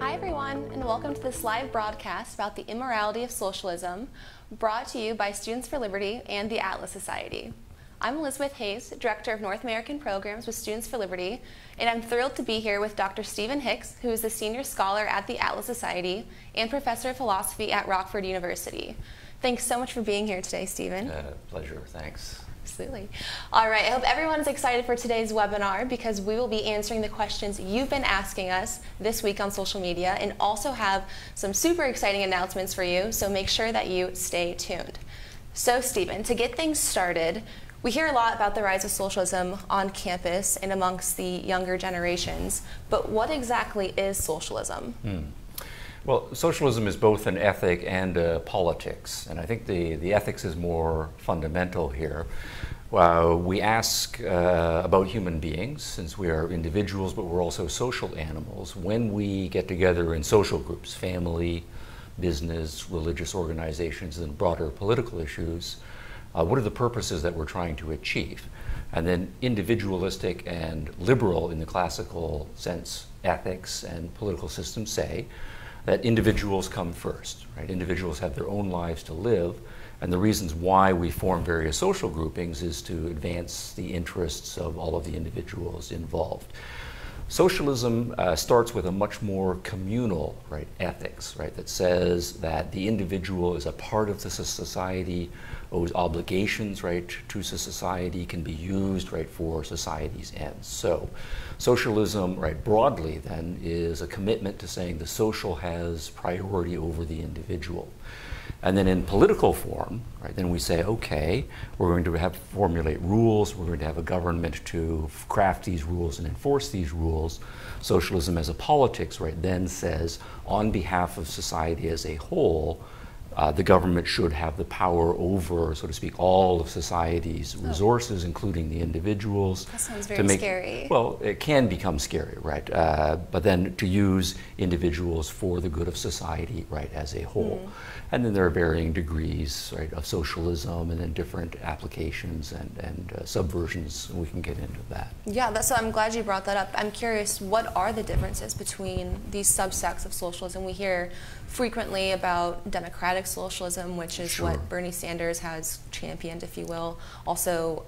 Hi everyone, and welcome to this live broadcast about the immorality of socialism, brought to you by Students for Liberty and the Atlas Society. I'm Elizabeth Hayes, Director of North American Programs with Students for Liberty, and I'm thrilled to be here with Dr. Stephen Hicks, who is the Senior Scholar at the Atlas Society and Professor of Philosophy at Rockford University. Thanks so much for being here today, Stephen. Pleasure, thanks. Absolutely. All right, I hope everyone is excited for today's webinar because we will be answering the questions you've been asking us this week on social media and also have some super exciting announcements for you, so make sure that you stay tuned. So Stephen, to get things started, we hear a lot about the rise of socialism on campus and amongst the younger generations, but what exactly is socialism? Well, socialism is both an ethic and a politics, and I think the ethics is more fundamental here. We ask about human beings, since we are individuals, but we're also social animals. When we get together in social groups, family, business, religious organizations, and broader political issues, what are the purposes that we're trying to achieve? And then individualistic and liberal in the classical sense, ethics and political systems say that individuals come first, right? Individuals have their own lives to live, and the reasons why we form various social groupings is to advance the interests of all of the individuals involved. Socialism starts with a much more communal, right, ethics, right, that says that the individual is a part of the society, owes obligations, right, to society, can be used, right, for society's ends. So socialism, right, broadly then is a commitment to saying the social has priority over the individual. And then in political form, right, then we say, okay, we're going to formulate rules, we're going to have a government to craft these rules and enforce these rules. Socialism as a politics, right, then says, on behalf of society as a whole, the government should have the power over, so to speak, all of society's resources, including the individuals. That sounds very scary. Well, it can become scary, right? But then to use individuals for the good of society, right, as a whole. And then there are varying degrees, right, of socialism, and then different applications and subversions. We can get into that. Yeah, so I'm glad you brought that up. I'm curious, what are the differences between these subsects of socialism? We hear frequently about democratic socialism, which is what Bernie Sanders has championed, if you will. Also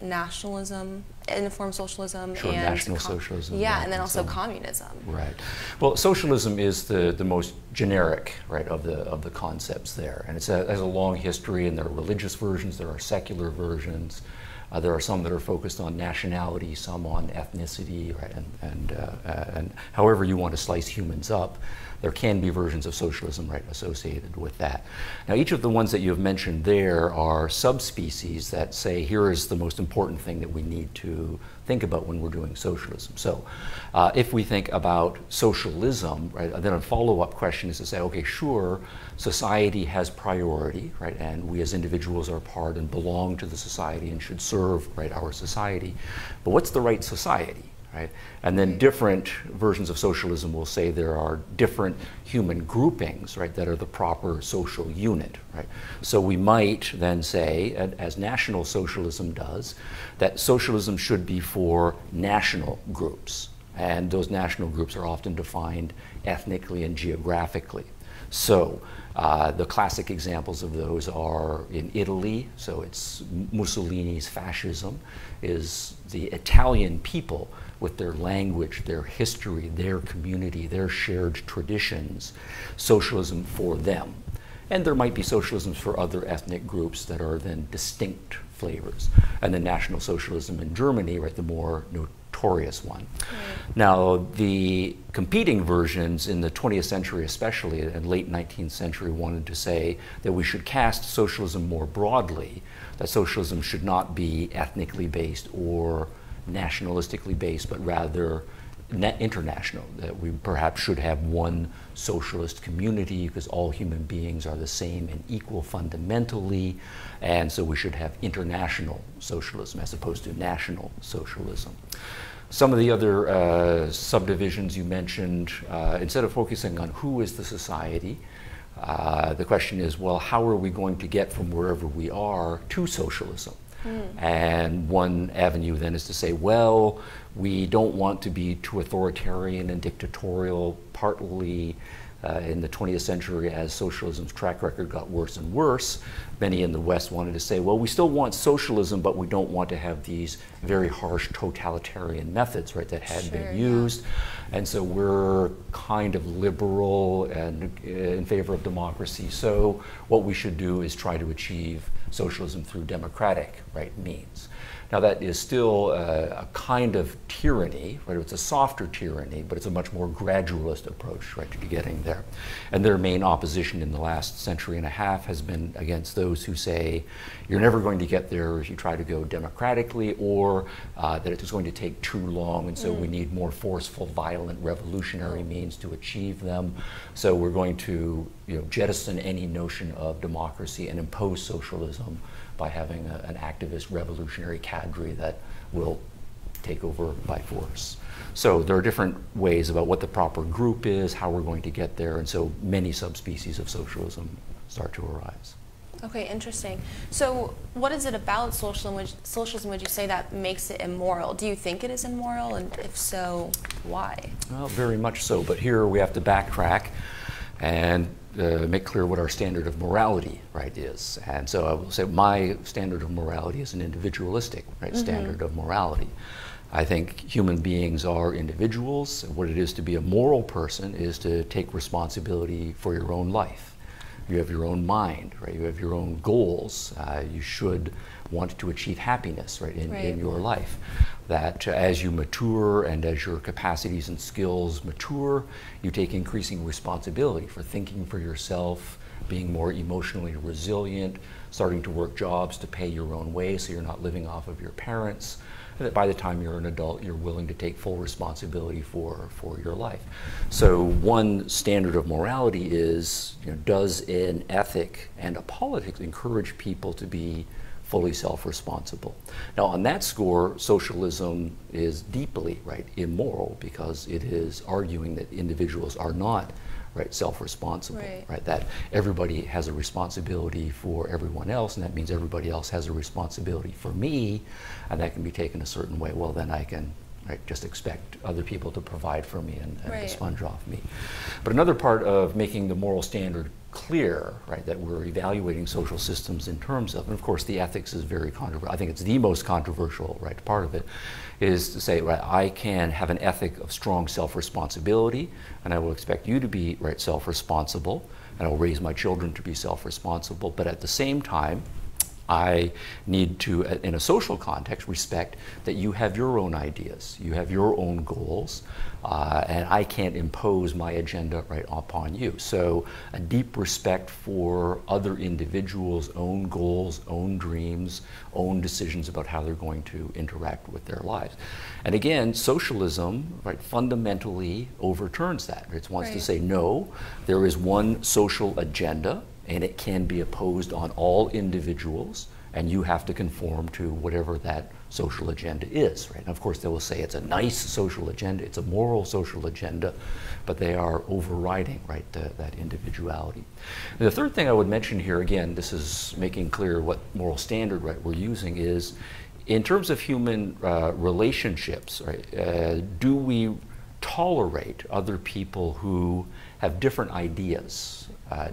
nationalism, informed socialism, and national socialism. Yeah, and then also communism. Right. Well, socialism is the most generic, right, of the concepts there, and it has a long history. And there are religious versions, there are secular versions. There are some that are focused on nationality, some on ethnicity, right, and however you want to slice humans up, there can be versions of socialism, right, associated with that. Now, each of the ones that you have mentioned there are subspecies that say, here is the most important thing that we need to think about when we're doing socialism. So if we think about socialism, right, then a follow-up question is to say, okay, sure, society has priority, right, and we as individuals are part and belong to the society and should serve, right, our society. But what's the right society? Right? And then different versions of socialism will say there are different human groupings, right, that are the proper social unit. Right? So we might then say, as National Socialism does, that socialism should be for national groups. And those national groups are often defined ethnically and geographically. So the classic examples of those are in Italy, so it's Mussolini's fascism, is the Italian people with their language, their history, their community, their shared traditions, socialism for them. And there might be socialisms for other ethnic groups that are then distinct flavors. And then National Socialism in Germany, right, the more notorious one. Now, the competing versions in the 20th century especially, and late 19th century, wanted to say that we should cast socialism more broadly, that socialism should not be ethnically based or nationalistically based, but rather international, that we perhaps should have one socialist community because all human beings are the same and equal fundamentally, and so we should have international socialism as opposed to national socialism. Some of the other subdivisions you mentioned, instead of focusing on who is the society, the question is, well, how are we going to get from wherever we are to socialism? And one avenue then is to say, well, We don't want to be too authoritarian and dictatorial, partly in the 20th century as socialism's track record got worse and worse. Many in the West wanted to say, well, we still want socialism, but we don't want to have these very harsh totalitarian methods, right, that had been used. And so we're kind of liberal and in favor of democracy. So what we should do is try to achieve socialism through democratic, right, means. Now that is still a kind of tyranny, right? It's a softer tyranny, but it's a much more gradualist approach, right, to getting there. And their main opposition in the last century and a half has been against those who say you're never going to get there if you try to go democratically, or that it's going to take too long, and so we need more forceful, violent, revolutionary means to achieve them. So we're going to, jettison any notion of democracy and impose socialism by having an activist revolutionary cadre that will take over by force. So there are different ways about what the proper group is, how we're going to get there, and so many subspecies of socialism start to arise. Okay, interesting. So what is it about socialism, would you say, that makes it immoral? Do you think it is immoral, and if so, why? Well, very much so, but here we have to backtrack and make clear what our standard of morality, right, is. And so I will say my standard of morality is an individualistic, right, standard of morality. I think human beings are individuals. What it is to be a moral person is to take responsibility for your own life. You have your own mind, right? You have your own goals. You should want to achieve happiness, right, in your life. That as you mature and as your capacities and skills mature, you take increasing responsibility for thinking for yourself, being more emotionally resilient, starting to work jobs to pay your own way so you're not living off of your parents. And that by the time you're an adult, you're willing to take full responsibility for your life. So one standard of morality is, does an ethic and a politics encourage people to be fully self-responsible? Now on that score, socialism is deeply, right, immoral, because it is arguing that individuals are not, right, self-responsible, right, that everybody has a responsibility for everyone else, and that means everybody else has a responsibility for me, and that can be taken a certain way. Well, then I can, right, just expect other people to provide for me and to sponge off me. But another part of making the moral standard clear, right, that we're evaluating social systems in terms of, and of course the ethics is very controversial. I think it's the most controversial, right, part of it, is to say, right, I can have an ethic of strong self-responsibility, and I will expect you to be, right, self-responsible, and I will raise my children to be self-responsible, but at the same time, I need to, in a social context, respect that you have your own ideas, you have your own goals, and I can't impose my agenda, right, upon you. So a deep respect for other individuals' own goals, own dreams, own decisions about how they're going to interact with their lives. And again, socialism, right, fundamentally overturns that. It wants to say, no, there is one social agenda, and it can be opposed on all individuals, and you have to conform to whatever that social agenda is, right? And of course, they will say it's a nice social agenda, it's a moral social agenda, but they are overriding, right, that individuality. And the third thing I would mention here, again, this is making clear what moral standard, right, we're using, is in terms of human relationships, right, do we tolerate other people who have different ideas,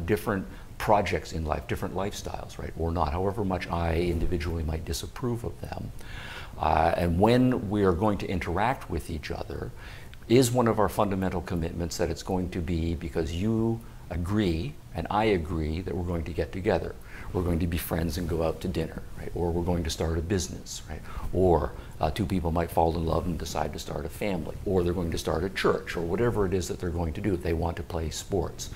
different projects in life, different lifestyles, right, or not, however much I individually might disapprove of them. And when we are going to interact with each other, is one of our fundamental commitments that it's going to be because you agree and I agree that we're going to get together. We're going to be friends and go out to dinner, right? Or we're going to start a business, right? Or two people might fall in love and decide to start a family, or they're going to start a church, or whatever it is that they're going to do if they want to play sports.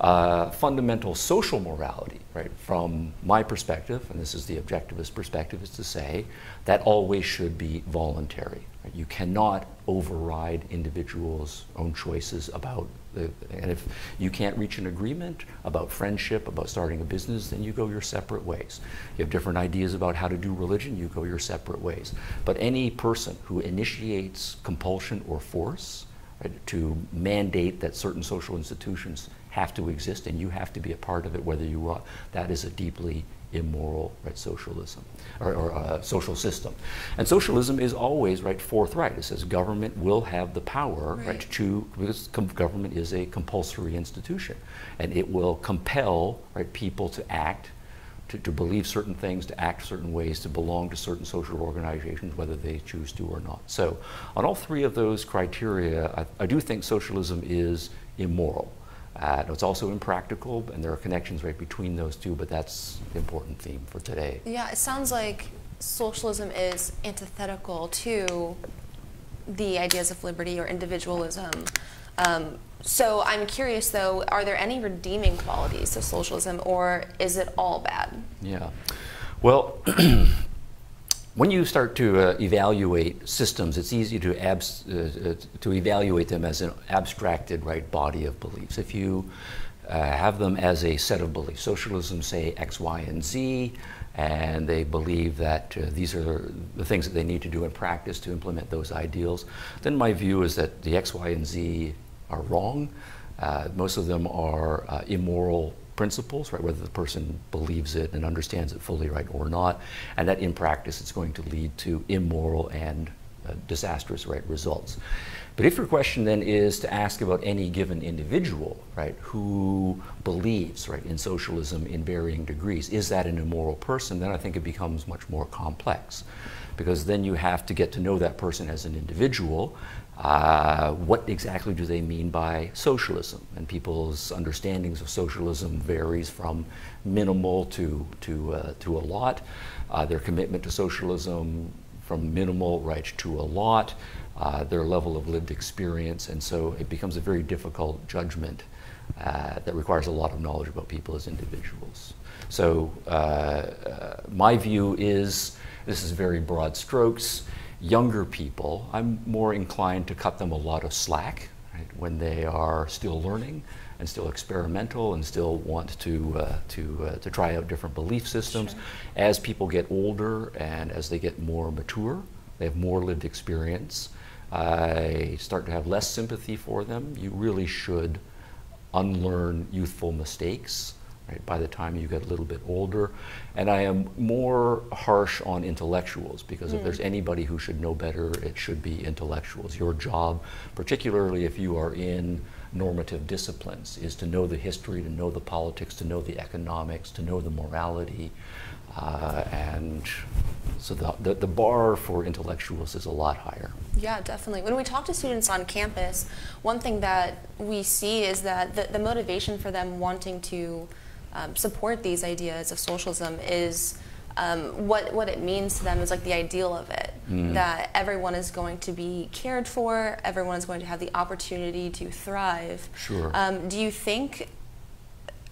Fundamental social morality, right, from my perspective, and this is the objectivist perspective, is to say that always should be voluntary. Right? You cannot override individuals' own choices about and if you can't reach an agreement about friendship, about starting a business, then you go your separate ways. You have different ideas about how to do religion, you go your separate ways. But any person who initiates compulsion or force, right, to mandate that certain social institutions have to exist and you have to be a part of it whether you are, that is a deeply immoral, right, socialism or social system. And socialism is always, right, forthright. It says government will have the power, right, because government is a compulsory institution, and it will compel, right, people to act, to believe certain things, to act certain ways, to belong to certain social organizations, whether they choose to or not. So on all three of those criteria, I do think socialism is immoral. It's also impractical, and there are connections right between those two, but that's the important theme for today. Yeah, it sounds like socialism is antithetical to the ideas of liberty or individualism. So I'm curious, though, are there any redeeming qualities to socialism, or is it all bad? Yeah. Well, when you start to evaluate systems, it's easy to evaluate them as an abstracted, right, body of beliefs. If you have them as a set of beliefs, socialism say X, Y, and Z, and they believe that these are the things that they need to do in practice to implement those ideals, then my view is that the X, Y, and Z are wrong. Most of them are immoral principles, right, whether the person believes it and understands it fully, right, or not, and that in practice it's going to lead to immoral and disastrous, right, results. But if your question then is to ask about any given individual, right, who believes, right, in socialism in varying degrees, is that an immoral person, then I think it becomes much more complex, because then you have to get to know that person as an individual. What exactly do they mean by socialism? And people's understandings of socialism varies from minimal to a lot. Their commitment to socialism from minimal, right, to a lot. Their level of lived experience, and so it becomes a very difficult judgment that requires a lot of knowledge about people as individuals. So my view is, this is very broad strokes, younger people, I'm more inclined to cut them a lot of slack, right, when they are still learning and still experimental and still want to try out different belief systems. Sure. As people get older and as they get more mature, they have more lived experience, I start to have less sympathy for them. You really should unlearn youthful mistakes, right, by the time you get a little bit older. And I am more harsh on intellectuals, because if there's anybody who should know better, it should be intellectuals. Your job, particularly if you are in normative disciplines, is to know the history, to know the politics, to know the economics, to know the morality. And so the bar for intellectuals is a lot higher. Yeah, definitely. When we talk to students on campus, one thing that we see is that the motivation for them wanting to support these ideas of socialism is what it means to them is like the ideal of it, that everyone is going to be cared for, everyone is going to have the opportunity to thrive. Sure. Do you think,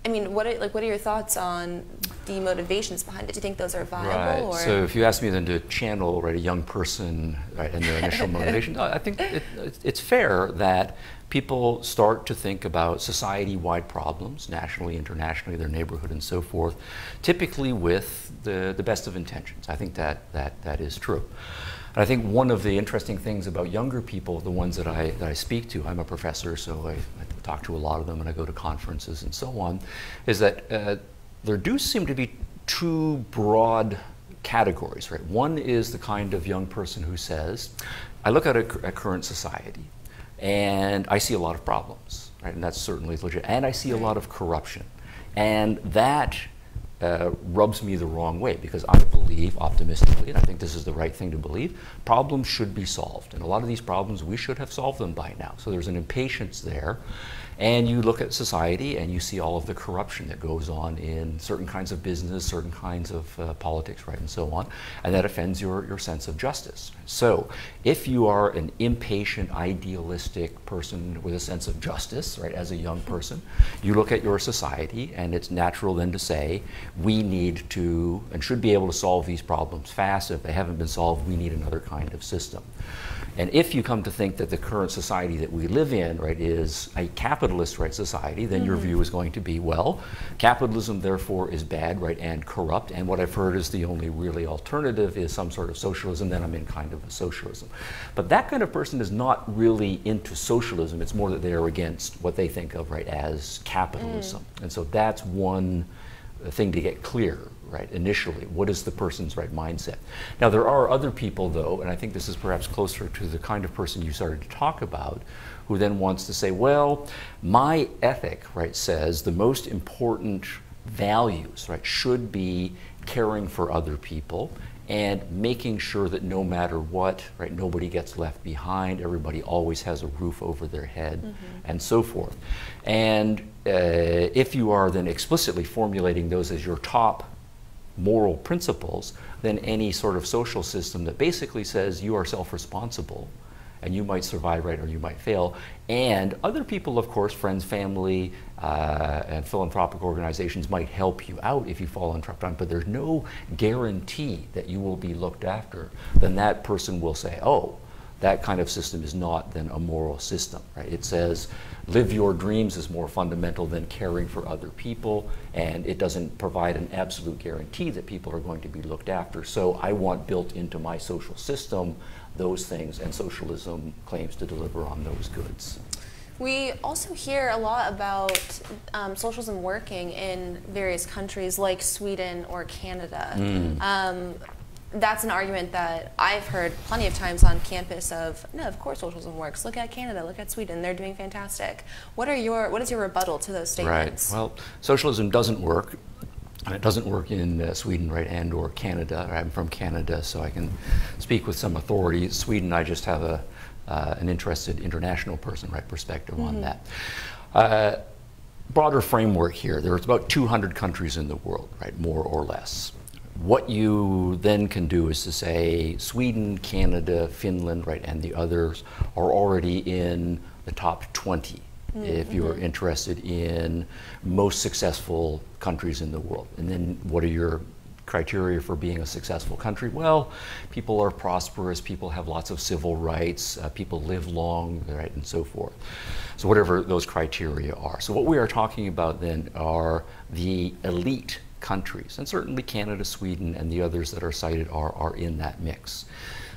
I mean, what are your thoughts on the motivations behind it? Do you think those are viable? Right. Or? So if you ask me then to channel, right, a young person, right, and their initial motivation, I think it's fair that people start to think about society-wide problems, nationally, internationally, their neighborhood, and so forth, typically with the best of intentions. I think that is true. And I think one of the interesting things about younger people, the ones that I speak to, I'm a professor, so I talk to a lot of them, and I go to conferences and so on, is that there do seem to be two broad categories, right? One is the kind of young person who says, I look at current society, and I see a lot of problems, right? And that's certainly legit. And I see a lot of corruption. And that rubs me the wrong way, because I believe optimistically, and I think this is the right thing to believe, problems should be solved. And a lot of these problems, we should have solved them by now. So there's an impatience there. And you look at society and you see all of the corruption that goes on in certain kinds of business, certain kinds of politics, right, and so on. And that offends your sense of justice. So if you are an impatient, idealistic person with a sense of justice, right, as a young person, you look at your society, and it's natural then to say, we need to and should be able to solve these problems fast. If they haven't been solved, we need another kind of system. And if you come to think that the current society that we live in, right, is a capitalist, right, society, then your view is going to be, well, capitalism therefore is bad, right, and corrupt, and what I've heard is the only really alternative is some sort of socialism, then I'm in kind of a socialism. But that kind of person is not really into socialism. It's more that they are against what they think of, right, as capitalism. And so that's one thing to get clear, right, initially. What is the person's right mindset? Now, there are other people, though, and I think this is perhaps closer to the kind of person you started to talk about, who then wants to say, well, my ethic, right, says the most important values, right, should be caring for other people and making sure that no matter what, right, nobody gets left behind, everybody always has a roof over their head, and so forth. And if you are then explicitly formulating those as your top moral principles, then any sort of social system that basically says you are self-responsible and you might survive, right, or you might fail. And other people, of course, friends, family, and philanthropic organizations might help you out if you fall on tough times, but there's no guarantee that you will be looked after. Then that person will say, oh, that kind of system is not then a moral system, right? It says live your dreams is more fundamental than caring for other people, and it doesn't provide an absolute guarantee that people are going to be looked after. So I want built into my social system those things, and socialism claims to deliver on those goods. We also hear a lot about socialism working in various countries like Sweden or Canada. That's an argument that I've heard plenty of times on campus of, no, of course socialism works. Look at Canada, look at Sweden, they're doing fantastic. What is your rebuttal to those statements? Right, well, socialism doesn't work. And it doesn't work in Sweden, right, and or Canada. I'm from Canada, so I can speak with some authority. Sweden, I just have an interested international person, right, perspective on that. Broader framework here. There's about 200 countries in the world, right, more or less. What you then can do is to say Sweden, Canada, Finland, right, and the others are already in the top 20. If you are interested in most successful countries in the world. And then what are your criteria for being a successful country? Well, people are prosperous, people have lots of civil rights, people live long, right, and so forth. So whatever those criteria are. So what we are talking about then are the elite countries, and certainly Canada, Sweden, and the others that are cited are in that mix.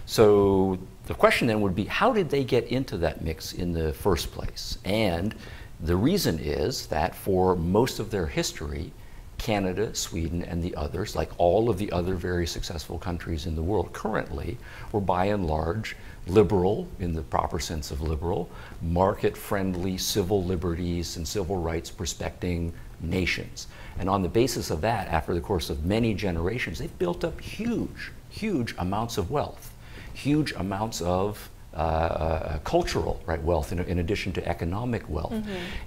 So the question then would be, how did they get into that mix in the first place? And the reason is that for most of their history, Canada, Sweden, and the others, like all of the other very successful countries in the world currently, were by and large liberal, in the proper sense of liberal, market-friendly, civil liberties and civil rights respecting nations. And on the basis of that, after the course of many generations, they've built up huge, huge amounts of wealth. Huge amounts of cultural, right, wealth in addition to economic wealth,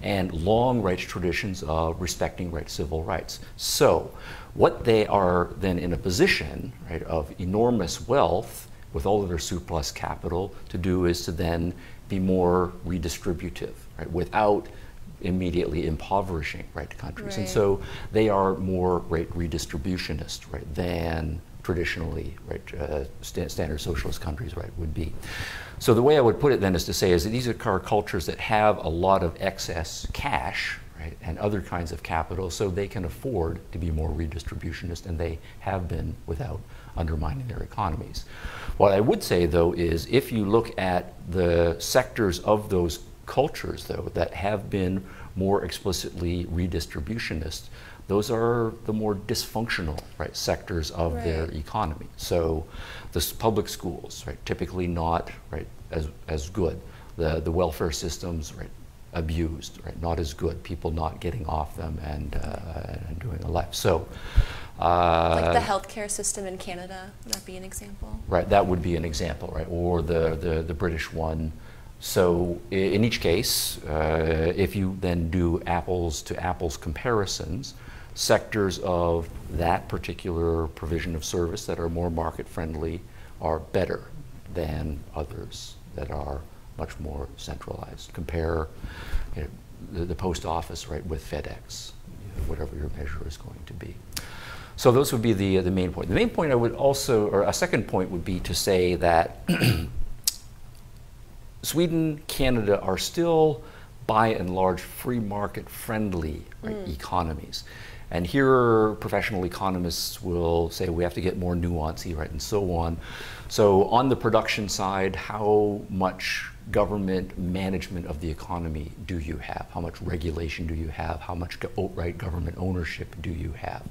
and long, right, traditions of respecting, right, civil rights. So what they are then in a position, right, of enormous wealth with all of their surplus capital to do is to then be more redistributive, right, without immediately impoverishing, right, countries. And so they are more, right, redistributionist, right, than traditionally, right, standard socialist countries, right, would be. So the way I would put it then is to say is that these are cultures that have a lot of excess cash, right, and other kinds of capital, so they can afford to be more redistributionist, and they have been without undermining their economies. What I would say, though, is if you look at the sectors of those cultures, though, that have been more explicitly redistributionist, those are the more dysfunctional, right, sectors of their economy. So the public schools, right, typically not, right, as good. The welfare systems, right, abused, right, not as good. People not getting off them and doing a life. So like the healthcare system in Canada, would that be an example? Right, that would be an example, right, or the British one. So in each case, if you then do apples to apples comparisons, sectors of that particular provision of service that are more market friendly are better than others that are much more centralized. Compare, you know, the post office, right, with FedEx, you know, whatever your measure is going to be. So those would be the main point. The main point I would also, or a second point would be to say that Sweden, Canada are still by and large free market friendly, right, economies. And here professional economists will say we have to get more nuancy, right, and so on. So on the production side, how much government management of the economy do you have? How much regulation do you have? How much outright government ownership do you have?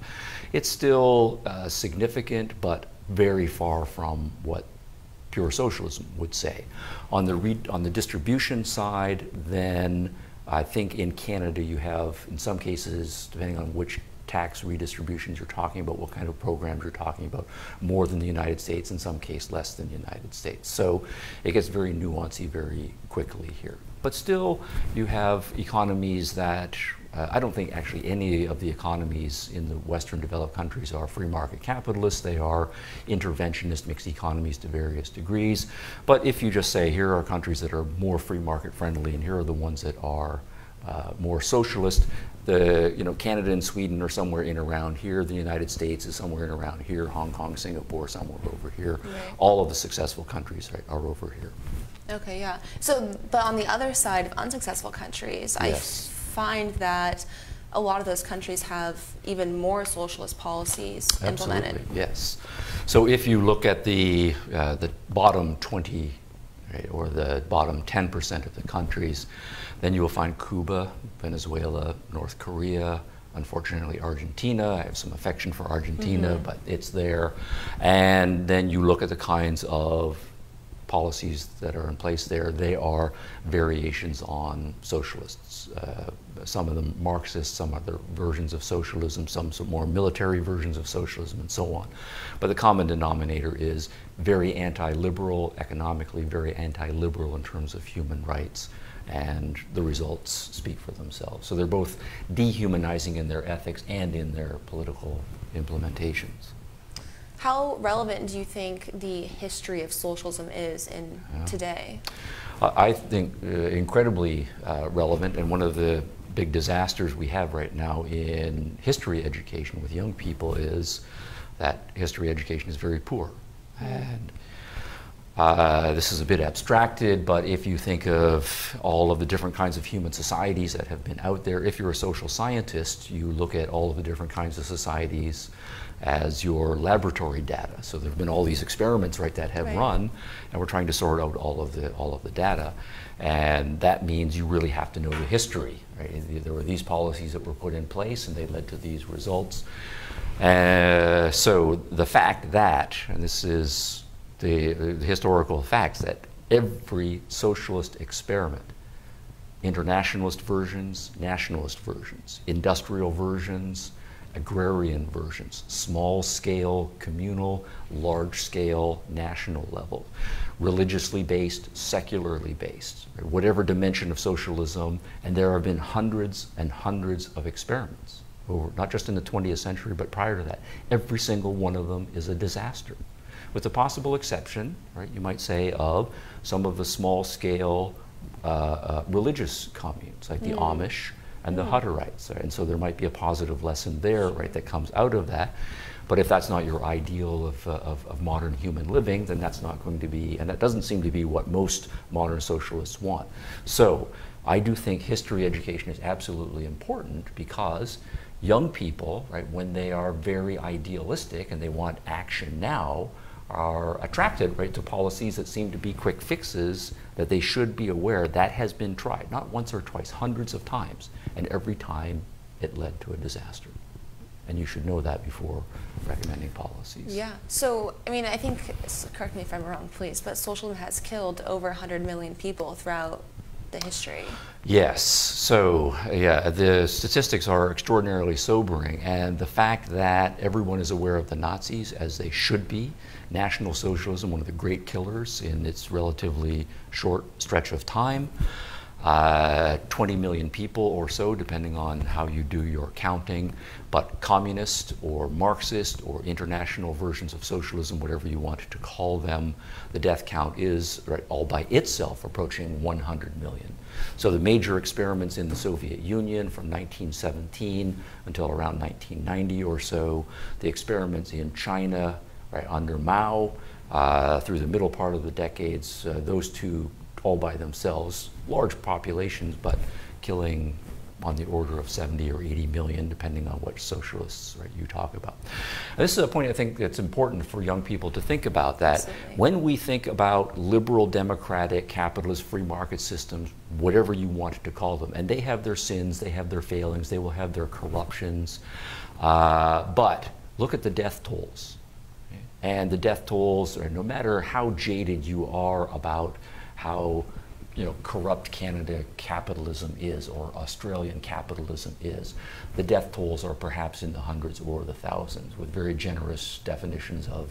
It's still significant, but very far from what pure socialism would say. On the distribution side, then I think in Canada you have, in some cases, depending on which tax redistributions you're talking about, what kind of programs you're talking about, more than the United States, in some case less than the United States. So it gets very nuancy very quickly here. But still, you have economies that, I don't think actually any of the economies in the Western developed countries are free market capitalists. They are interventionist mixed economies to various degrees. But if you just say, here are countries that are more free market friendly and here are the ones that are more socialist, Canada and Sweden are somewhere in around here. The United States is somewhere in around here. Hong Kong, Singapore, somewhere over here. Right. All of the successful countries are over here. Okay, yeah. So, but on the other side of unsuccessful countries, yes. I find that a lot of those countries have even more socialist policies implemented. Absolutely, yes. So if you look at the bottom 20, right, or the bottom 10% of the countries, then you will find Cuba, Venezuela, North Korea, unfortunately Argentina. I have some affection for Argentina, but it's there. And then you look at the kinds of policies that are in place there. They are variations on socialists. Some of them Marxist, some other versions of socialism, some more military versions of socialism, and so on. But the common denominator is very anti-liberal economically, very anti-liberal in terms of human rights, and the results speak for themselves. So they're both dehumanizing in their ethics and in their political implementations. How relevant do you think the history of socialism is in today? I think incredibly relevant, and one of the big disasters we have right now in history education with young people is that history education is very poor. And this is a bit abstracted, but if you think of all of the different kinds of human societies that have been out there, if you're a social scientist, you look at all of the different kinds of societies as your laboratory data. So there have been all these experiments, right, that have run, and we're trying to sort out all of the data. And that means you really have to know the history, right? There were these policies that were put in place and they led to these results. So the fact that, and this is the historical facts, that every socialist experiment, internationalist versions, nationalist versions, industrial versions, agrarian versions, small-scale, communal, large-scale, national level, religiously based, secularly based, right? Whatever dimension of socialism, and there have been hundreds and hundreds of experiments, over, not just in the 20th century, but prior to that. Every single one of them is a disaster, with the possible exception, right, you might say, of some of the small-scale religious communes, like the Amish, and the Hutterites, and so there might be a positive lesson there, right, that comes out of that. But if that's not your ideal of modern human living, then that's not going to be, and that doesn't seem to be what most modern socialists want. So I do think history education is absolutely important, because young people, right, when they are very idealistic and they want action now, are attracted, right, to policies that seem to be quick fixes, that they should be aware that has been tried, not once or twice, hundreds of times, and every time it led to a disaster. And you should know that before recommending policies. Yeah, so, I mean, I think, correct me if I'm wrong, please, but socialism has killed over 100 million people throughout the history. Yes, so yeah, the statistics are extraordinarily sobering, and the fact that everyone is aware of the Nazis, as they should be, National Socialism, one of the great killers in its relatively short stretch of time, 20 million people or so, depending on how you do your counting, but communist or Marxist or international versions of socialism, whatever you want to call them, the death count is, right, all by itself approaching 100 million. So the major experiments in the Soviet Union from 1917 until around 1990 or so, the experiments in China, right, under Mao, through the middle part of the decades, those two all by themselves, large populations, but killing on the order of 70 or 80 million, depending on which socialists you talk about. And this is a point I think that's important for young people to think about, that Absolutely. when we think about liberal, democratic, capitalist, free market systems, whatever you want to call them, and they have their sins, they have their failings, they will have their corruptions, but look at the death tolls. And the death tolls, no matter how jaded you are about how corrupt Canada capitalism is or Australian capitalism is, the death tolls are perhaps in the hundreds or the thousands, with very generous definitions of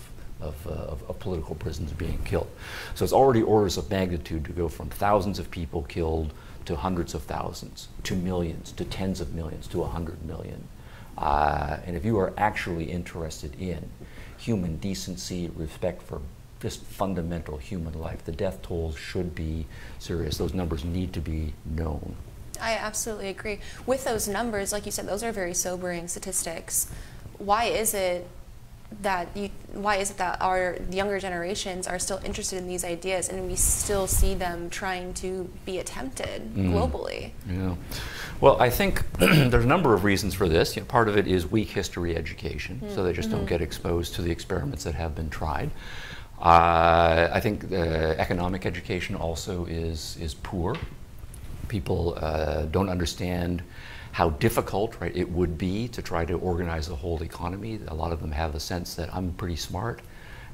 political prisoners being killed. So it's already orders of magnitude to go from thousands of people killed to hundreds of thousands, to millions, to tens of millions, to 100 million. And if you are actually interested in human decency, respect for just fundamental human life, the death tolls should be serious. Those numbers need to be known. I absolutely agree. With those numbers, like you said, those are very sobering statistics. Why is it that our younger generations are still interested in these ideas, and we still see them trying to be attempted globally? Yeah. Well, I think there's a number of reasons for this. Part of it is weak history education, so they just don't get exposed to the experiments that have been tried. I think economic education also is poor. People don't understand how difficult it would be to try to organize the whole economy. A lot of them have the sense that I'm pretty smart,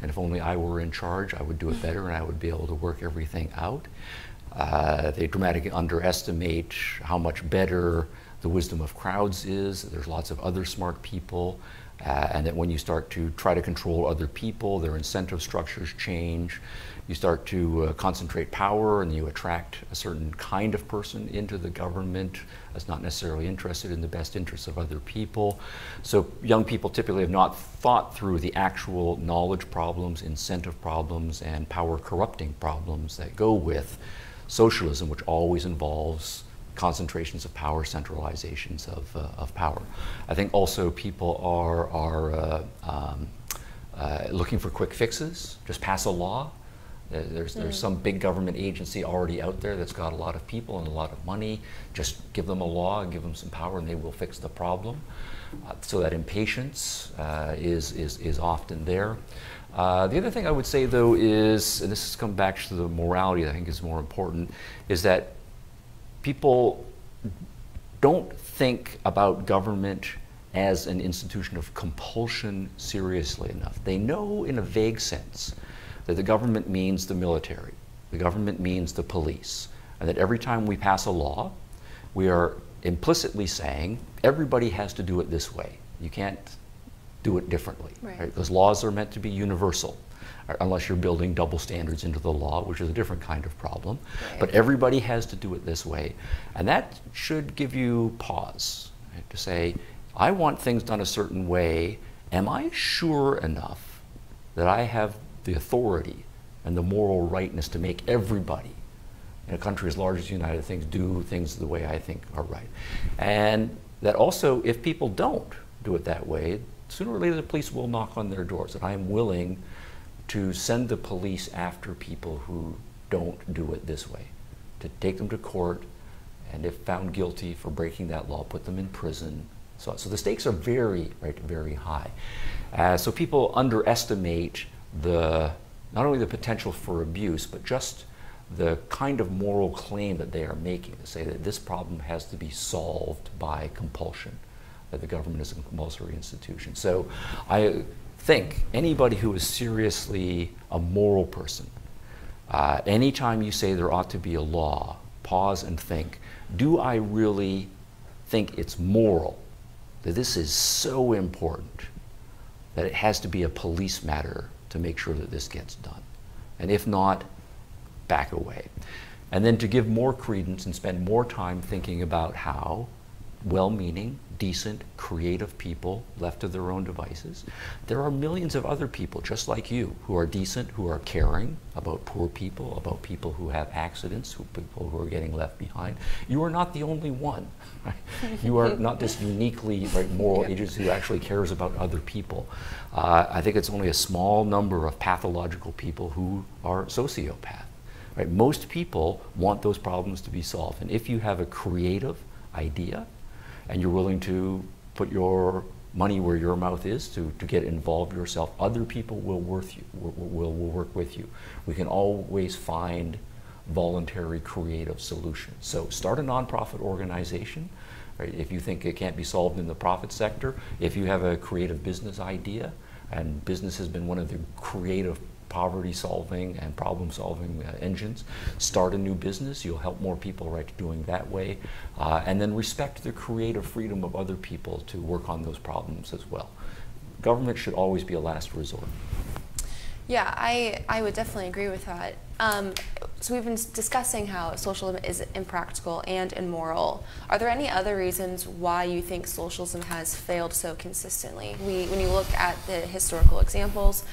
and if only I were in charge, I would do it better and I would be able to work everything out. They dramatically underestimate how much better the wisdom of crowds is. There's lots of other smart people. And that when you start to try to control other people, their incentive structures change. You start to concentrate power, and you attract a certain kind of person into the government that's not necessarily interested in the best interests of other people. So young people typically have not thought through the actual knowledge problems, incentive problems, and power corrupting problems that go with socialism, which always involves concentrations of power, centralizations of power. I think also people are looking for quick fixes. Just pass a law. There's some big government agency already out there that's got a lot of people and a lot of money. Just give them a law and give them some power, and they will fix the problem. So that impatience is often there. The other thing I would say, though, is, and this has come back to the morality that I think is more important, is that people don't think about government as an institution of compulsion seriously enough. They know in a vague sense that the government means the military, the government means the police, and that every time we pass a law, we are implicitly saying everybody has to do it this way. You can't do it differently. Right? Those laws are meant to be universal, unless you're building double standards into the law, which is a different kind of problem. Right. But everybody has to do it this way. And that should give you pause, to say, I want things done a certain way. Am I sure enough that I have the authority and the moral rightness to make everybody in a country as large as the United States do things the way I think are right? And that also, if people don't do it that way, sooner or later the police will knock on their doors. That I am willing to send the police after people who don't do it this way, to take them to court, and if found guilty for breaking that law, put them in prison. So the stakes are very, very high. So people underestimate not only the potential for abuse, but just the kind of moral claim that they are making, to say that this problem has to be solved by compulsion, that the government is a compulsory institution. So I think anybody who is seriously a moral person, anytime you say there ought to be a law, pause and think, do I really think it's moral, that this is so important that it has to be a police matter to make sure that this gets done? And if not, back away. And then to give more credence and spend more time thinking about how well-meaning, decent, creative people left to their own devices, there are millions of other people just like you who are decent, who are caring about poor people, about people who have accidents, people who are getting left behind. You are not the only one. Right? You are not this uniquely moral agency who actually cares about other people. I think it's only a small number of pathological people who are sociopaths. Right? Most people want those problems to be solved. And if you have a creative, idea, and you're willing to put your money where your mouth is to get involved yourself, other people will work with you. We can always find voluntary creative solutions. So start a nonprofit organization. Right? If you think it can't be solved in the profit sector, if you have a creative business idea, and business has been one of the creative poverty solving and problem solving engines, start a new business. You'll help more people right doing that way, and then respect the creative freedom of other people to work on those problems as well. Government should always be a last resort. Yeah, I would definitely agree with that. So we've been discussing how socialism is impractical and immoral. Are there any other reasons why you think socialism has failed so consistently? When you look at the historical examples,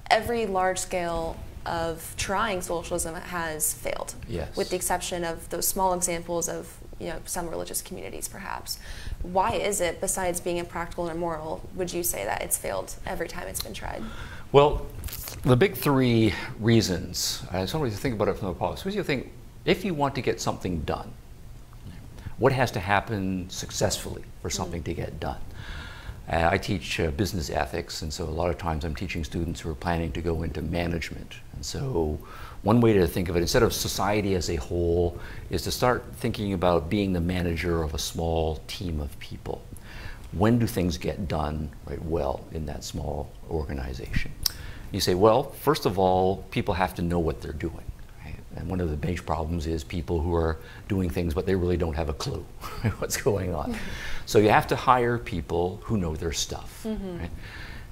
every large scale of trying socialism has failed, yes, with the exception of those small examples of some religious communities perhaps. Why is it, besides being impractical and immoral, would you say that it's failed every time it's been tried? Well, the big three reasons, somebody to think about it from the policy, you think if you want to get something done, what has to happen successfully for something to get done? I teach business ethics, and so a lot of times I'm teaching students who are planning to go into management. And so one way to think of it, instead of society as a whole, is to start thinking about being the manager of a small team of people. When do things get done well in that small organization? You say, well, first of all, people have to know what they're doing. And one of the major problems is people who are doing things, but they really don't have a clue what's going on. So you have to hire people who know their stuff. Right?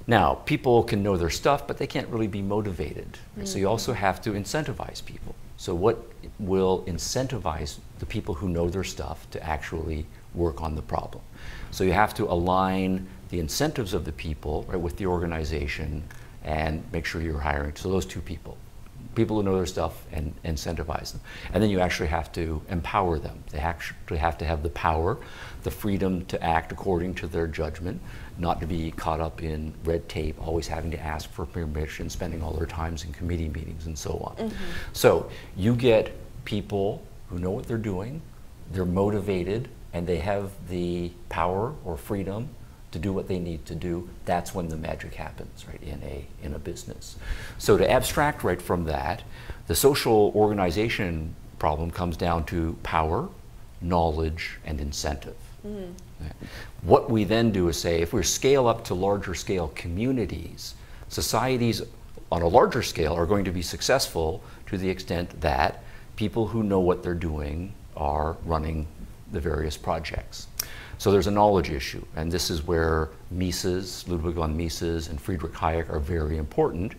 Now, people can know their stuff, but they can't really be motivated. Right? So you also have to incentivize people. So what will incentivize the people who know their stuff to actually work on the problem? So you have to align the incentives of the people with the organization and make sure you're hiring. So those two people who know their stuff, and incentivize them. And then you actually have to empower them. They actually have to have the power, the freedom to act according to their judgment, not to be caught up in red tape, always having to ask for permission, spending all their times in committee meetings and so on. So you get people who know what they're doing, they're motivated, and they have the power or freedom to do what they need to do. That's when the magic happens, right, in a business. So to abstract right from that, the social organization problem comes down to power, knowledge, and incentive. What we then do is say, if we scale up to larger scale communities, societies on a larger scale are going to be successful to the extent that people who know what they're doing are running the various projects. So there's a knowledge issue, and this is where Mises, Ludwig von Mises and Friedrich Hayek are very important,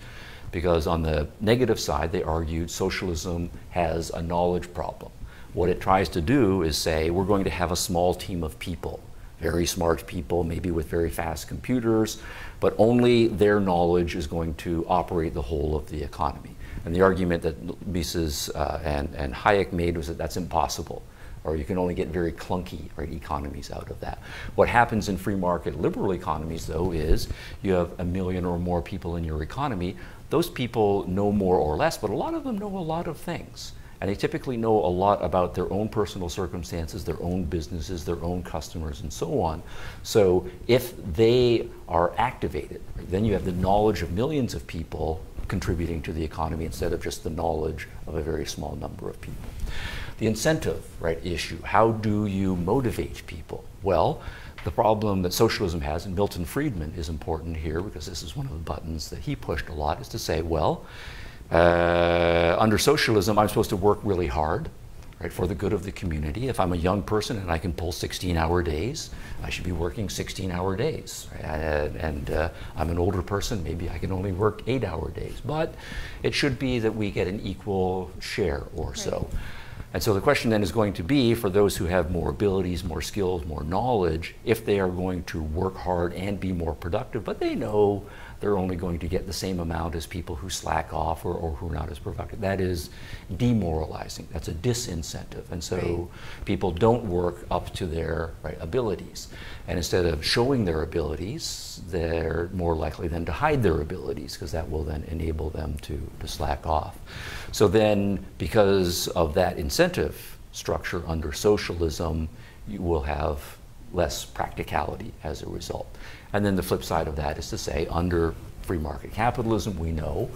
because on the negative side they argued socialism has a knowledge problem. What it tries to do is say, we're going to have a small team of people, very smart people, maybe with very fast computers, but only their knowledge is going to operate the whole of the economy. And the argument that Mises and Hayek made was that that's impossible, or you can only get very clunky economies out of that. What happens in free market liberal economies, though, is you have 1 million or more people in your economy. Those people know more or less, but a lot of them know a lot of things. And they typically know a lot about their own personal circumstances, their own businesses, their own customers, and so on. So if they are activated, then you have the knowledge of millions of people contributing to the economy instead of just the knowledge of a very small number of people. The incentive issue, how do you motivate people? Well, the problem that socialism has, and Milton Friedman is important here because this is one of the buttons that he pushed a lot, is to say, well, under socialism, I'm supposed to work really hard, for the good of the community. If I'm a young person and I can pull 16-hour days, I should be working 16-hour days. And I'm an older person, maybe I can only work 8-hour days. But it should be that we get an equal share or so. And so the question then is going to be, for those who have more abilities, more skills, more knowledge, if they are going to work hard and be more productive, but they know they're only going to get the same amount as people who slack off or who are not as productive. That is demoralizing. That's a disincentive. And so people don't work up to their abilities. And instead of showing their abilities, they're more likely then to hide their abilities, because that will then enable them to slack off. So then, because of that incentive structure under socialism, you will have less practicality as a result. And then the flip side of that is to say, under free market capitalism, we know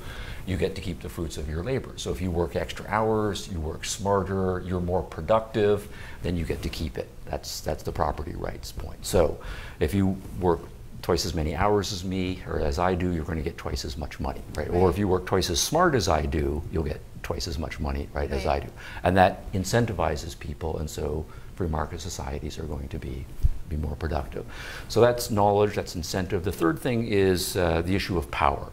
you get to keep the fruits of your labor. So if you work extra hours, you work smarter, you're more productive, then you get to keep it. That's the property rights point. So if you work twice as many hours as me or as I do, you're going to get twice as much money, right? Or if you work twice as smart as I do, you'll get twice as much money, right, as I do. And that incentivizes people, and so free market societies are going to be more productive. So that's knowledge, that's incentive. The third thing is the issue of power.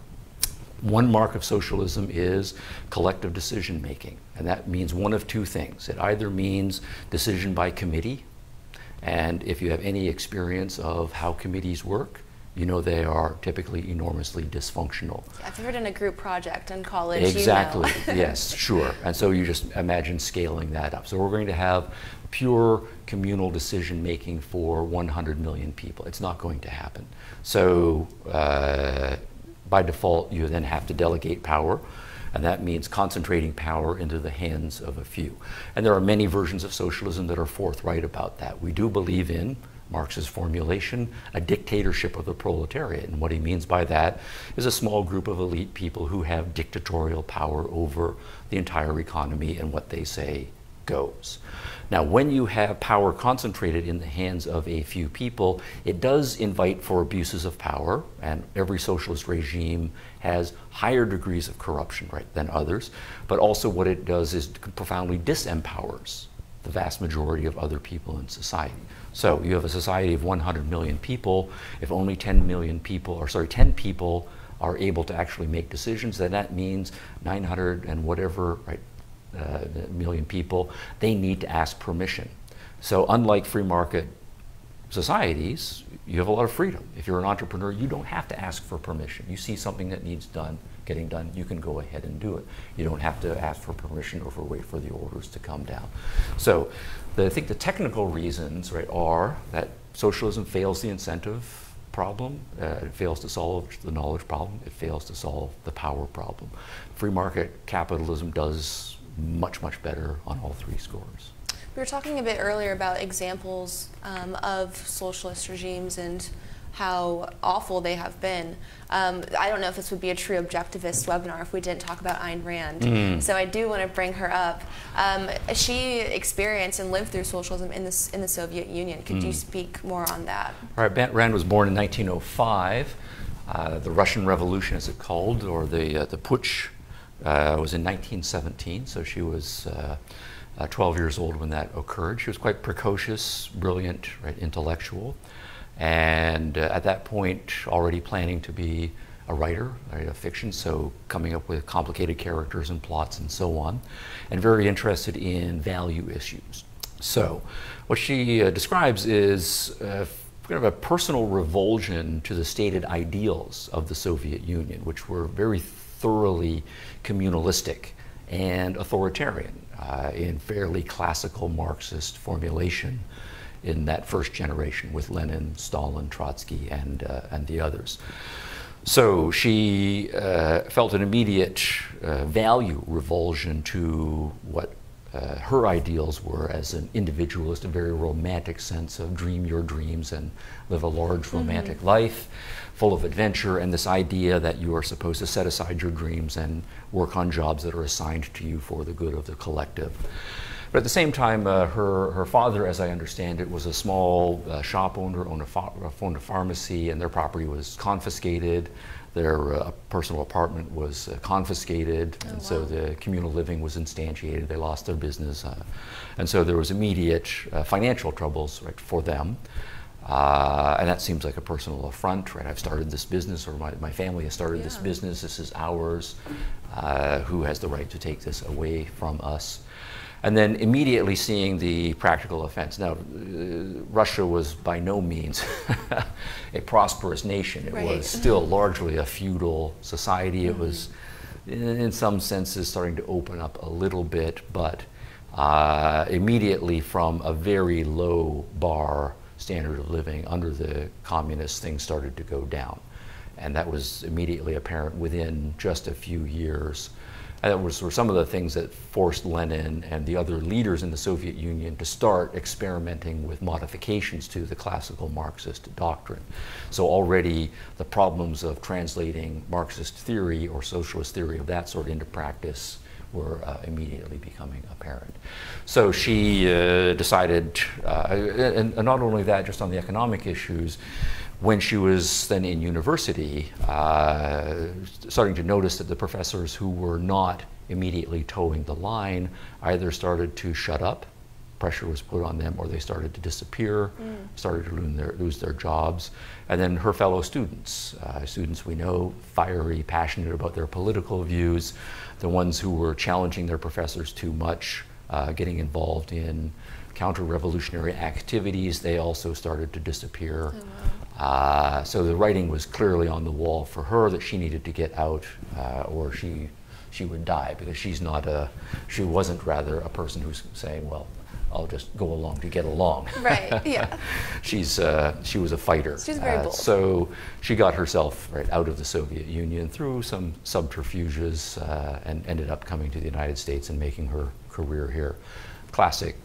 One mark of socialism is collective decision making, and that means one of two things. It either means decision by committee, and if you have any experience of how committees work, you know they are typically enormously dysfunctional. I've ever done a group project in college. Exactly, you know. yes, sure. And so you just imagine scaling that up. So we're going to have pure communal decision making for 100 million people. It's not going to happen. So by default, you then have to delegate power, and that means concentrating power into the hands of a few. And there are many versions of socialism that are forthright about that. We do believe in Marx's formulation, a dictatorship of the proletariat. And what he means by that is a small group of elite people who have dictatorial power over the entire economy, and what they say goes. Now, when you have power concentrated in the hands of a few people, it does invite for abuses of power, and every socialist regime has higher degrees of corruption, right, than others. But also what it does is profoundly disempowers the vast majority of other people in society. So you have a society of 100 million people. If only 10 people are able to actually make decisions, then that means 900 and whatever, right, million people, they need to ask permission. So unlike free market societies, you have a lot of freedom. If you're an entrepreneur, you don't have to ask for permission. You see something that needs getting done, you can go ahead and do it. You don't have to ask for permission or wait for the orders to come down. So I think the technical reasons, right, are that socialism fails the incentive problem, it fails to solve the knowledge problem, it fails to solve the power problem. Free market capitalism does much, much better on all three scores. We were talking a bit earlier about examples of socialist regimes and how awful they have been. I don't know if this would be a true objectivist webinar if we didn't talk about Ayn Rand. So I do want to bring her up. She experienced and lived through socialism in the Soviet Union. Could you speak more on that? All right, Rand was born in 1905. The Russian Revolution, as it's called, or the Putsch, was in 1917, so she was 12 years old when that occurred. She was quite precocious, brilliant, right, intellectual, and at that point already planning to be a writer, right, of fiction, so coming up with complicated characters and plots and so on, and very interested in value issues. So what she describes is kind of a personal revulsion to the stated ideals of the Soviet Union, which were very thoroughly communalistic and authoritarian in fairly classical Marxist formulation in that first generation with Lenin, Stalin, Trotsky, and the others. So she felt an immediate value revulsion to what her ideals were as an individualist, a very romantic sense of dream your dreams and live a large romantic life full of adventure, and this idea that you are supposed to set aside your dreams and work on jobs that are assigned to you for the good of the collective. But at the same time, her father, as I understand it, was a small shop owner, owned a pharmacy, and their property was confiscated. Their personal apartment was confiscated, and so the communal living was instantiated. They lost their business, and so there was immediate financial troubles, right, for them. And that seems like a personal affront, right? I've started this business, or my family has started this business. This is ours. Who has the right to take this away from us? And then immediately seeing the practical offense. Now, Russia was by no means a prosperous nation. It was still largely a feudal society. It was, in some senses, starting to open up a little bit, but immediately from a very low bar standard of living under the communists, things started to go down. And that was immediately apparent within just a few years. that were some of the things that forced Lenin and the other leaders in the Soviet Union to start experimenting with modifications to the classical Marxist doctrine. So already the problems of translating Marxist theory or socialist theory of that sort into practice were immediately becoming apparent. So she decided, and not only that, just on the economic issues, when she was then in university, starting to notice that the professors who were not immediately towing the line either started to shut up, pressure was put on them, or they started to disappear, started to lose their jobs. And then her fellow students, students we know, fiery, passionate about their political views, the ones who were challenging their professors too much, getting involved in counter-revolutionary activities, they also started to disappear. Oh, wow. So the writing was clearly on the wall for her that she needed to get out, or she would die, because she wasn't rather a person who's saying, well, I'll just go along to get along. Right, yeah. She was a fighter. She's very bold. So she got herself out of the Soviet Union through some subterfuges and ended up coming to the United States and making her career here. Classic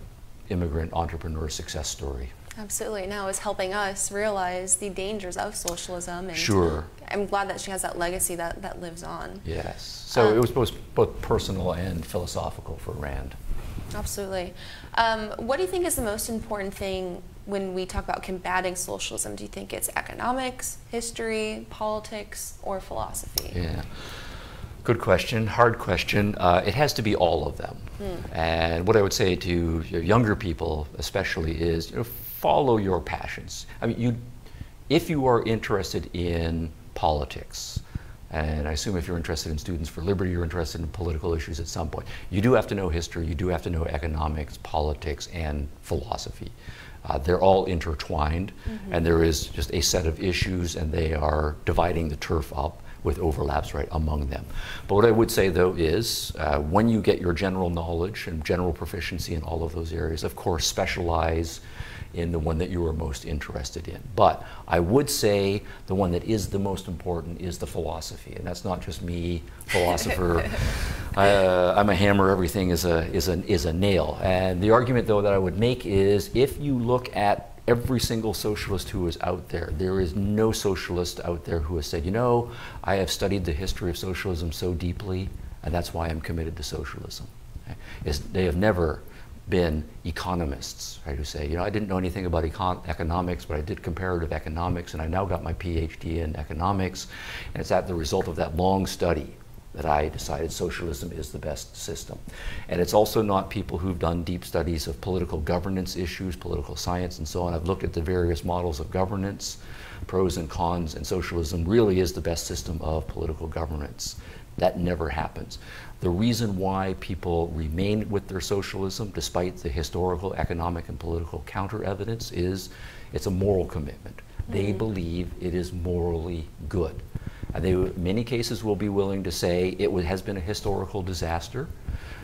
immigrant entrepreneur success story. Absolutely. Now it's helping us realize the dangers of socialism. And sure. I'm glad that she has that legacy that lives on. Yes. So it was both personal and philosophical for Rand. Absolutely. What do you think is the most important thing when we talk about combating socialism? Do you think it's economics, history, politics, or philosophy? Yeah. Good question, hard question. It has to be all of them. And what I would say to younger people especially is, follow your passions. I mean, if you are interested in politics, and I assume if you're interested in Students for Liberty, you're interested in political issues at some point, you do have to know history, you do have to know economics, politics, and philosophy. They're all intertwined, and there is just a set of issues, and they are dividing the turf up with overlaps among them. But what I would say, though, is when you get your general knowledge and general proficiency in all of those areas, of course, specialize in the one that you are most interested in. But I would say the one that is the most important is the philosophy, and that's not just me, philosopher. I'm a hammer. Everything is a nail. And the argument, though, that I would make is, if you look at every single socialist who is out there, there is no socialist out there who has said, I have studied the history of socialism so deeply, and that's why I'm committed to socialism. They have never been economists, who say, I didn't know anything about economics, but I did comparative economics, and I now got my PhD in economics, and it's at the result of that long study that I decided socialism is the best system. And it's also not people who've done deep studies of political governance issues, political science, and so on. I've looked at the various models of governance, pros and cons, and socialism really is the best system of political governance. That never happens. The reason why people remain with their socialism, despite the historical, economic, and political counter-evidence, is it's a moral commitment. They believe it is morally good. And they, in many cases, will be willing to say it has been a historical disaster,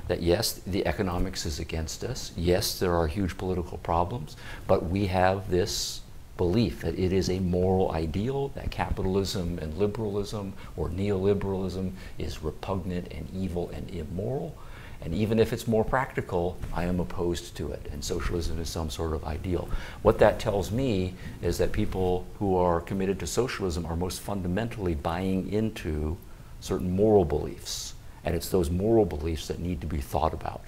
that yes, the economics is against us, yes, there are huge political problems, but we have this belief that it is a moral ideal, that capitalism and liberalism or neoliberalism is repugnant and evil and immoral. And even if it's more practical, I am opposed to it, and socialism is some sort of ideal. What that tells me is that people who are committed to socialism are most fundamentally buying into certain moral beliefs, and it's those moral beliefs that need to be thought about,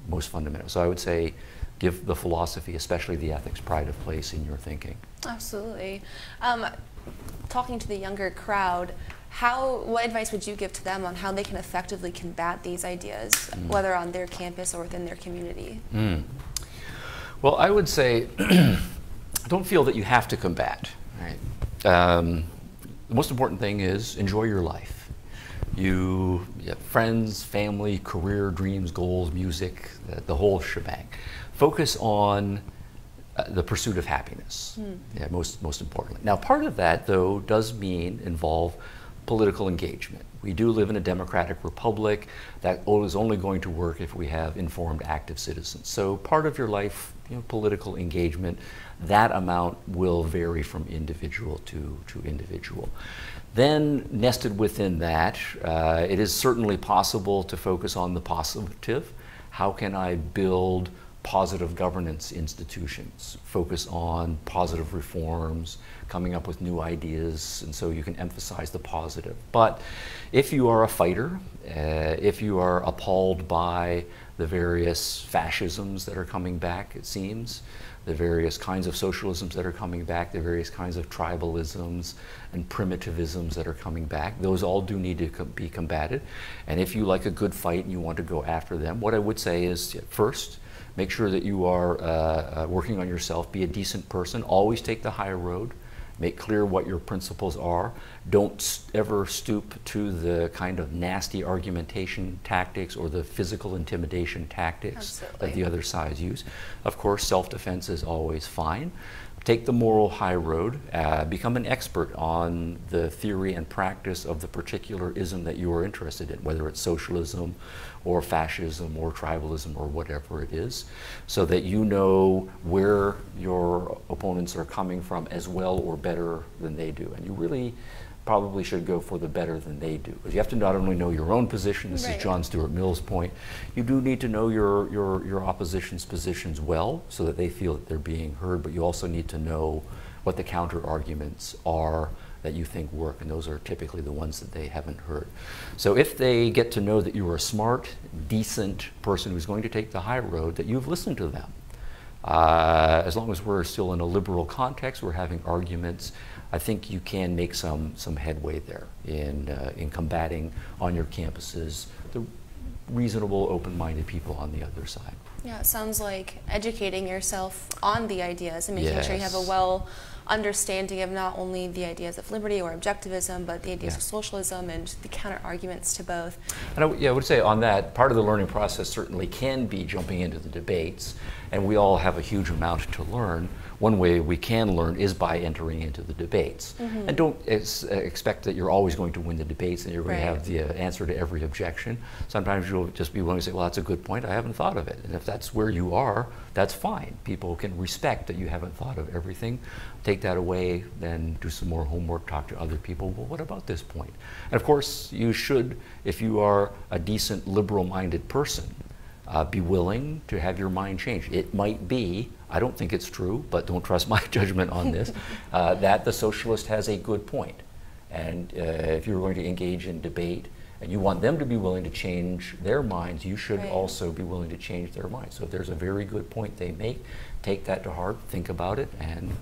most fundamental. So I would say, give the philosophy, especially the ethics, pride of place in your thinking. Absolutely. Talking to the younger crowd, what advice would you give to them on how they can effectively combat these ideas, whether on their campus or within their community? Well, I would say, don't feel that you have to combat. Right? The most important thing is enjoy your life. You have friends, family, career, dreams, goals, music, the whole shebang. Focus on the pursuit of happiness, most importantly. Now, part of that, though, does involve political engagement. We do live in a democratic republic that is only going to work if we have informed, active citizens. So part of your life political engagement. That amount will vary from individual to individual. Then, nested within that, it is certainly possible to focus on the positive. How can I build positive governance institutions, focus on positive reforms, coming up with new ideas, and so you can emphasize the positive. But if you are a fighter, if you are appalled by the various fascisms that are coming back, it seems, the various kinds of socialisms that are coming back, the various kinds of tribalisms and primitivisms that are coming back, those all do need to be combated. And if you like a good fight and you want to go after them, what I would say is, first, make sure that you are working on yourself, be a decent person, always take the high road, make clear what your principles are. Don't ever stoop to the kind of nasty argumentation tactics or the physical intimidation tactics that the other side use. Of course, self-defense is always fine. Take the moral high road, become an expert on the theory and practice of the particular ism that you are interested in, whether it's socialism or fascism or tribalism or whatever it is, so that you know where your opponents are coming from as well or better than they do. And you really probably should go for the better than they do. Because you have to not only know your own position, this is John Stuart Mill's point, you do need to know your opposition's positions well so that they feel that they're being heard, but you also need to know what the counter arguments are that you think work, and those are typically the ones that they haven't heard. So if they get to know that you are a smart, decent person who's going to take the high road, that you've listened to them. As long as we're still in a liberal context, we're having arguments, I think you can make some headway there in combating on your campuses the reasonable, open-minded people on the other side. Yeah, it sounds like educating yourself on the ideas and making sure you have a well understanding of not only the ideas of liberty or objectivism, but the ideas of socialism and the counter arguments to both. And I would say on that, part of the learning process certainly can be jumping into the debates, and we all have a huge amount to learn. One way we can learn is by entering into the debates. And don't expect that you're always going to win the debates and you're going to have the answer to every objection. Sometimes you'll just be willing to say, well, that's a good point, I haven't thought of it. And if that's where you are, that's fine. People can respect that you haven't thought of everything. Take that away, then do some more homework, talk to other people. Well, what about this point? And of course, you should, if you are a decent liberal-minded person, be willing to have your mind changed. It might be, I don't think it's true, but don't trust my judgment on this, that the socialist has a good point. And if you're going to engage in debate and you want them to be willing to change their minds, you should also be willing to change their minds. So if there's a very good point they make, take that to heart, think about it, and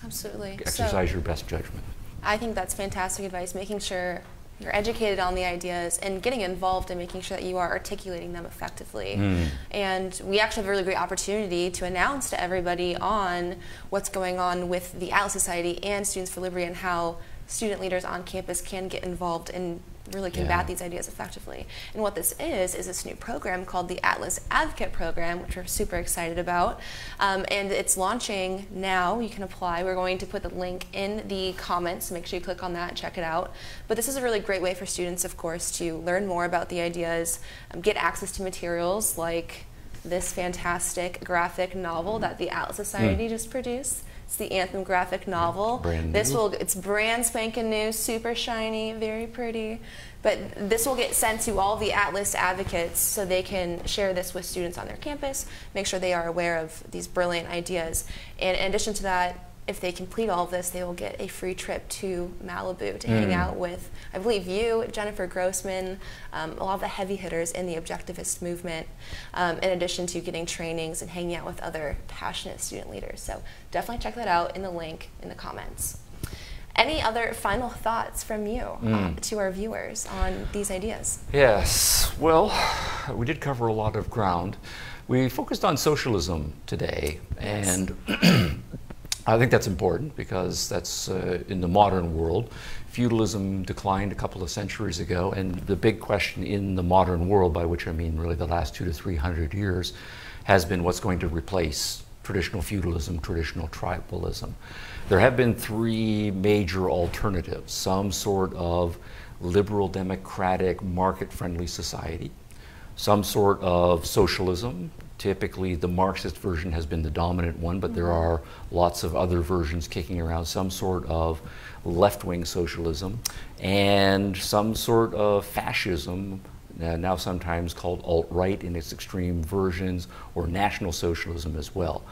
exercise your best judgment. I think that's fantastic advice, making sure you're educated on the ideas and getting involved in making sure that you are articulating them effectively. And we actually have a really great opportunity to announce to everybody on what's going on with the Atlas Society and Students for Liberty and how student leaders on campus can get involved and really combat these ideas effectively. And what this is this new program called the Atlas Advocate Program, which we're super excited about. And it's launching now. You can apply. We're going to put the link in the comments, so make sure you click on that and check it out. But this is a really great way for students, of course, to learn more about the ideas, get access to materials like this fantastic graphic novel that the Atlas Society just produced. It's the Anthem graphic novel. It's brand spanking new, super shiny, very pretty. But this will get sent to all the Atlas advocates so they can share this with students on their campus, make sure they are aware of these brilliant ideas. And in addition to that, if they complete all of this, they will get a free trip to Malibu to hang out with, I believe, you, Jennifer Grossman, a lot of the heavy hitters in the objectivist movement, in addition to getting trainings and hanging out with other passionate student leaders. So definitely check that out in the link in the comments. Any other final thoughts from you to our viewers on these ideas? Yes, well, we did cover a lot of ground. We focused on socialism today, and I think that's important because that's in the modern world. Feudalism declined a couple of centuries ago, and the big question in the modern world, by which I mean really the last 200 to 300 years, has been what's going to replace traditional feudalism, traditional tribalism. There have been three major alternatives: some sort of liberal, democratic, market-friendly society, some sort of socialism, Typically, the Marxist version has been the dominant one, but there are lots of other versions kicking around, some sort of left-wing socialism and some sort of fascism, now sometimes called alt-right in its extreme versions, or National Socialism as well.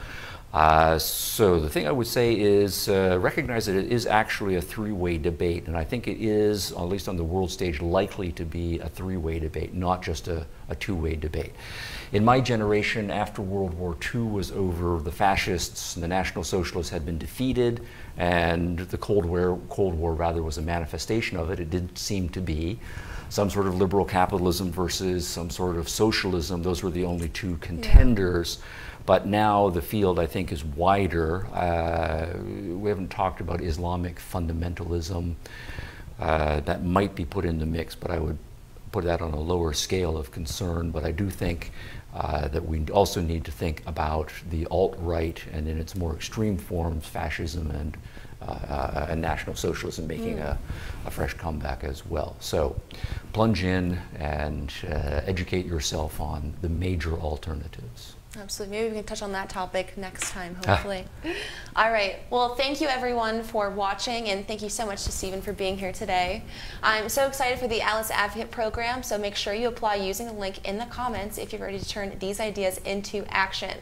So the thing I would say is recognize that it is actually a three-way debate, and I think it is, at least on the world stage, likely to be a three-way debate, not just a two-way debate. In my generation, after World War II was over, the fascists and the National Socialists had been defeated, and the Cold War rather was a manifestation of it. It did seem to be some sort of liberal capitalism versus some sort of socialism. Those were the only two contenders. Yeah. But now the field, I think, is wider. We haven't talked about Islamic fundamentalism. That might be put in the mix, but I would put that on a lower scale of concern. But I do think that we also need to think about the alt-right and in its more extreme forms, fascism and National Socialism making a fresh comeback as well. So plunge in and educate yourself on the major alternatives. Absolutely. Maybe we can touch on that topic next time, hopefully. All right. Well, thank you, everyone, for watching, and thank you so much to Stephen for being here today. I'm so excited for the Alice Advocate program, so make sure you apply using the link in the comments if you're ready to turn these ideas into action.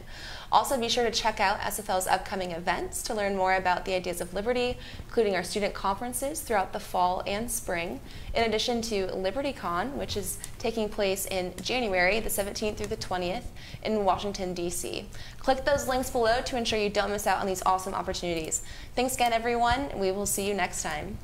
Also, be sure to check out SFL's upcoming events to learn more about the ideas of liberty, including our student conferences throughout the fall and spring, in addition to LibertyCon, which is taking place in January, the 17th through the 20th in Washington, D.C. Click those links below to ensure you don't miss out on these awesome opportunities. Thanks again, everyone. We will see you next time.